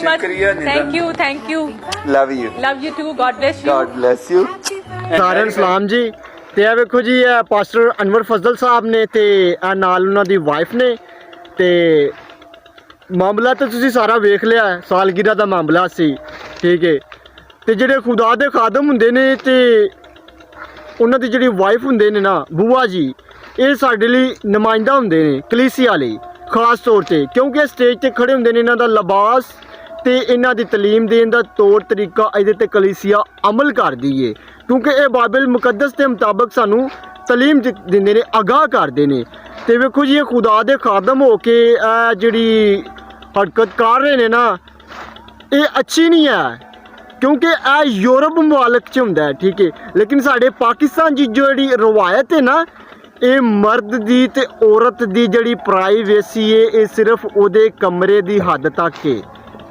very much. Thank you. Love you. Love you too. God bless you. God bless you. ਸਾਰਿਆਂ ਨੂੰ ਸਲਾਮ ਜੀ। ਤੇ ਇਹ ਵੇਖੋ ਜੀ, ਇਹ ਪਾਸਟਰ ਅਨਵਰ ਫਜ਼ਲ ਸਾਹਿਬ ਨੇ ਤੇ ਇਹ ਨਾਲ ਉਹਨਾਂ ਦੀ ਵਾਈਫ ਨੇ। ਤੇ ਮਾਮਲਾ ਤਾਂ ਤੁਸੀਂ ਸਾਰਾ ਵੇਖ ਲਿਆ, ਸਾਲਗਿਰਾ ਦਾ ਮਾਮਲਾ ਸੀ, ਠੀਕ ਹੈ। ਤੇ ਜਿਹੜੇ ਖੁਦਾ ਦੇ ਖਾਦਮ ਹੁੰਦੇ ਨੇ ਤੇ ਉਹਨਾਂ ਦੀ ਜਿਹੜੀ ਵਾਈਫ ਹੁੰਦੇ ਨੇ ਨਾ, ਬੂਆ ਜੀ, ਇਹ ਸਾਡੇ ਲਈ ਨੁਮਾਇੰਦਾ ਹੁੰਦੇ ਨੇ ਕਲੀਸਿਆ ਲਈ ਖਾਸ ਤੌਰ ਤੇ, ਕਿਉਂਕਿ ਸਟੇਜ ਤੇ ਖੜੇ ਹੁੰਦੇ ਨੇ। ਇਹਨਾਂ ਦਾ ਲਿਬਾਸ ਤੇ ਇਹਨਾਂ ਦੀ ਤਾਲੀਮ ਦੇਣ ਦਾ ਤੌਰ ਤਰੀਕਾ ਇਹਦੇ ਤੇ ਕਲੀਸਿਆ ਅਮਲ ਕਰਦੀ ਏ, ਕਿਉਂਕਿ ਇਹ ਬਾਈਬਲ ਮੁਕੱਦਸ ਦੇ ਮੁਤਾਬਕ ਸਾਨੂੰ ਤਾਲੀਮ ਦਿੰਦੇ ਨੇ, ਆਗਾਹ ਕਰਦੇ ਨੇ। ਤੇ ਵੇਖੋ ਜੀ, ਇਹ ਖੁਦਾ ਦੇ ਖਾਦਮ ਹੋ ਕੇ ਜਿਹੜੀ ਹਰਕਤ ਕਰ ਰਹੇ ਨੇ ਨਾ, ਇਹ ਅੱਛੀ ਨਹੀਂ ਹੈ, ਕਿਉਂਕਿ ਇਹ ਯੂਰਪ ਮੁਮਾਲਕ 'ਚ ਹੁੰਦਾ ਹੈ, ਠੀਕ ਹੈ। ਲੇਕਿਨ ਸਾਡੇ ਪਾਕਿਸਤਾਨ 'ਚ ਜਿਹੜੀ ਰਵਾਇਤ ਹੈ ਨਾ, ਇਹ ਮਰਦ ਦੀ ਤੇ ਔਰਤ ਦੀ ਜਿਹੜੀ ਪ੍ਰਾਈਵੇਸੀ ਹੈ, ਇਹ ਸਿਰਫ ਉਹਦੇ ਕਮਰੇ ਦੀ ਹੱਦ ਤੱਕ ਹੈ।